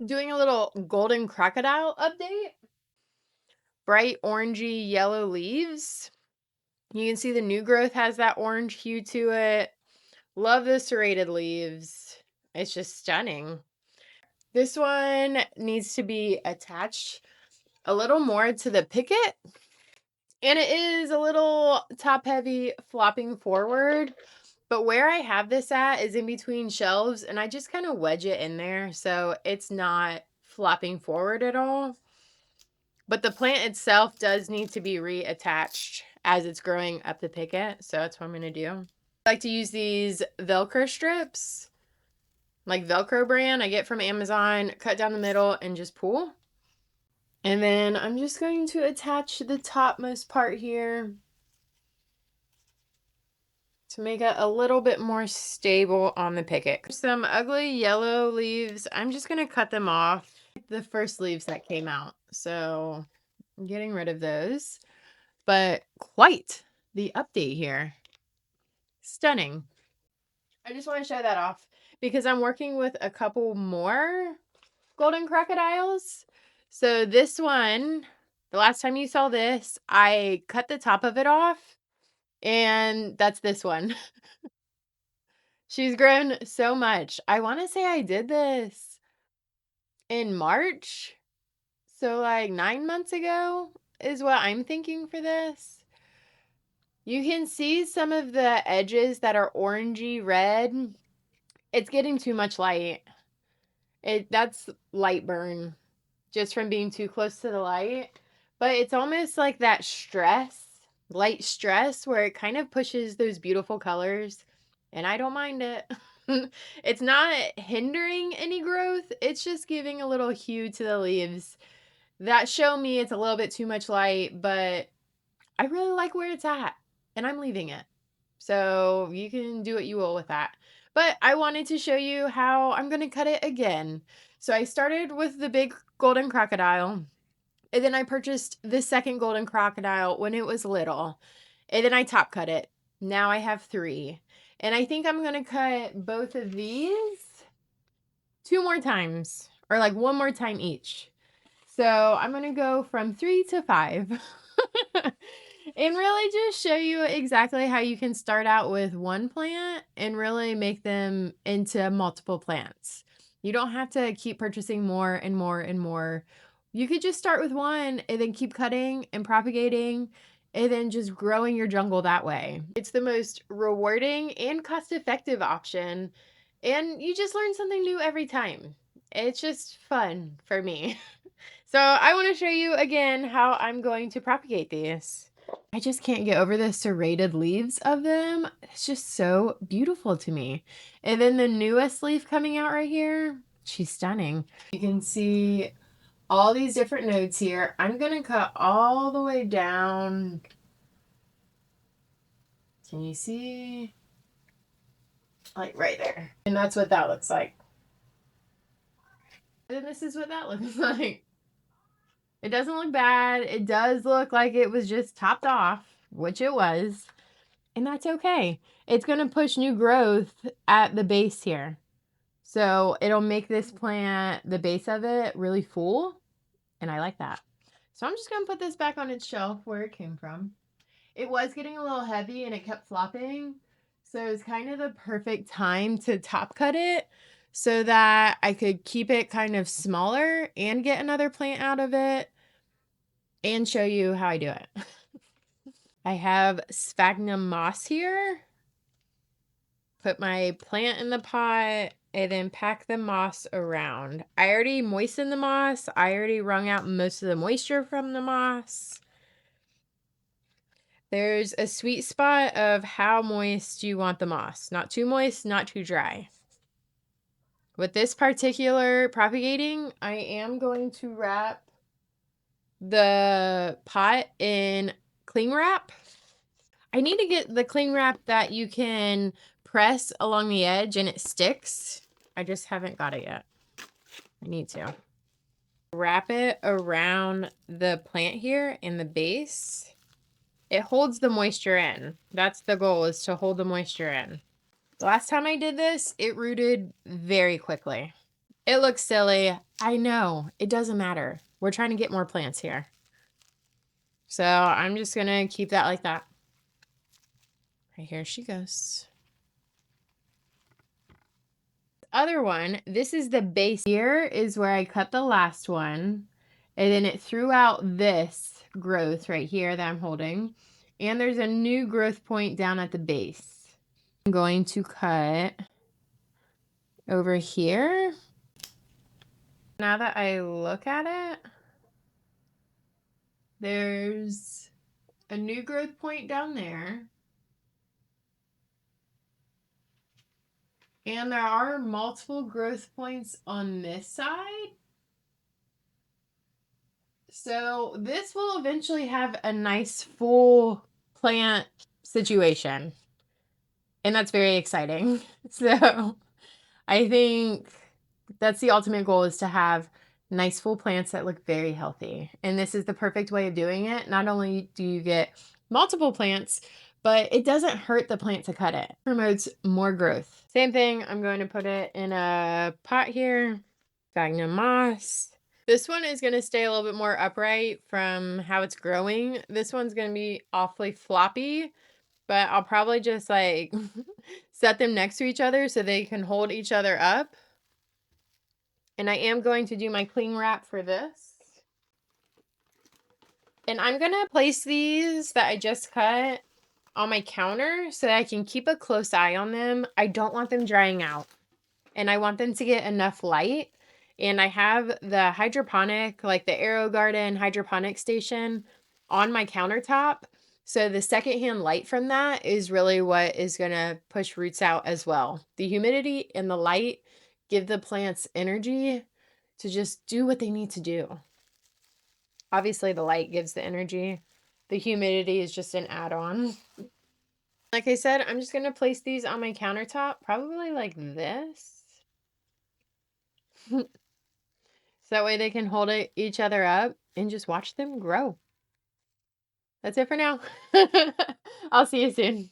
Doing a little Golden Crocodile update. Bright orangey yellow leaves. You can see the new growth has that orange hue to it. Love the serrated leaves. It's just stunning. This one needs to be attached a little more to the picket. And it is a little top heavy, flopping forward. But where I have this at is in between shelves, and I just kind of wedge it in there so it's not flopping forward at all. But the plant itself does need to be reattached as it's growing up the picket, so that's what I'm going to do. I like to use these Velcro strips, like Velcro brand I get from Amazon, cut down the middle and just pull. And then I'm just going to attach the topmost part here to make it a little bit more stable on the picket. Some ugly yellow leaves. I'm just going to cut them off. The first leaves that came out. So I'm getting rid of those. But quite the update here. Stunning. I just want to show that off because I'm working with a couple more Golden Crocodiles. So this one, the last time you saw this, I cut the top of it off. And that's this one. She's grown so much. I want to say I did this in March. So like 9 months ago is what I'm thinking for this. You can see some of the edges that are orangey red. It's getting too much light. That's light burn just from being too close to the light. But it's almost like that stress, light stress, where it kind of pushes those beautiful colors. And I don't mind it. It's not hindering any growth. It's just giving a little hue to the leaves that show me it's a little bit too much light, but I really like where it's at and I'm leaving it. So you can do what you will with that. But I wanted to show you how I'm going to cut it again. So I started with the big Golden Crocodile. And then I purchased the second Golden Crocodile when it was little. And then I top cut it. Now I have 3. And I think I'm going to cut both of these 2 more times. Or like 1 more time each. So I'm going to go from 3 to 5. And really just show you exactly how you can start out with one plant and really make them into multiple plants. You don't have to keep purchasing more and more and more. You could just start with one and then keep cutting and propagating and then just growing your jungle that way. It's the most rewarding and cost-effective option, and you just learn something new every time. It's just fun for me. So I want to show you again how I'm going to propagate these. I just can't get over the serrated leaves of them. It's just so beautiful to me. And then the newest leaf coming out right here, she's stunning. You can see all these different nodes here. I'm going to cut all the way down. Can you see? Like right there. And that's what that looks like. And then this is what that looks like. It doesn't look bad. It does look like it was just topped off, which it was. And that's okay. It's going to push new growth at the base here. So it'll make this plant, the base of it, really full. And I like that. So I'm just going to put this back on its shelf where it came from. It was getting a little heavy and it kept flopping. So it's kind of the perfect time to top cut it so that I could keep it kind of smaller and get another plant out of it and show you how I do it. I have sphagnum moss here. Put my plant in the pot and then pack the moss around. I already moistened the moss. I already wrung out most of the moisture from the moss. There's a sweet spot of how moist you want the moss. Not too moist, not too dry. With this particular propagating, I am going to wrap the pot in cling wrap. I need to get the cling wrap that you can press along the edge and it sticks. I just haven't got it yet. I need to. Wrap it around the plant here in the base. It holds the moisture in. That's the goal, is to hold the moisture in. The last time I did this, it rooted very quickly. It looks silly. I know. It doesn't matter. We're trying to get more plants here. So I'm just going to keep that like that. Right, here she goes. Other one, this is the base. Here is where I cut the last one. And then it threw out this growth right here that I'm holding. And there's a new growth point down at the base. I'm going to cut over here. Now that I look at it, there's a new growth point down there. And there are multiple growth points on this side. So this will eventually have a nice full plant situation. And that's very exciting. So I think that's the ultimate goal, is to have nice full plants that look very healthy. And this is the perfect way of doing it. Not only do you get multiple plants, but it doesn't hurt the plant to cut it. It promotes more growth. Same thing, I'm going to put it in a pot here. Sphagnum moss. This one is going to stay a little bit more upright from how it's growing. This one's going to be awfully floppy, but I'll probably just like set them next to each other so they can hold each other up. And I am going to do my cling wrap for this. And I'm going to place these that I just cut on my counter so that I can keep a close eye on them. I don't want them drying out, and I want them to get enough light. And I have the hydroponic, like the AeroGarden hydroponic station on my countertop. So the secondhand light from that is really what is going to push roots out as well. The humidity and the light give the plants energy to just do what they need to do. Obviously, the light gives the energy. The humidity is just an add-on. Like I said, I'm just going to place these on my countertop, probably like this. So that way they can hold each other up and just watch them grow. That's it for now. I'll see you soon.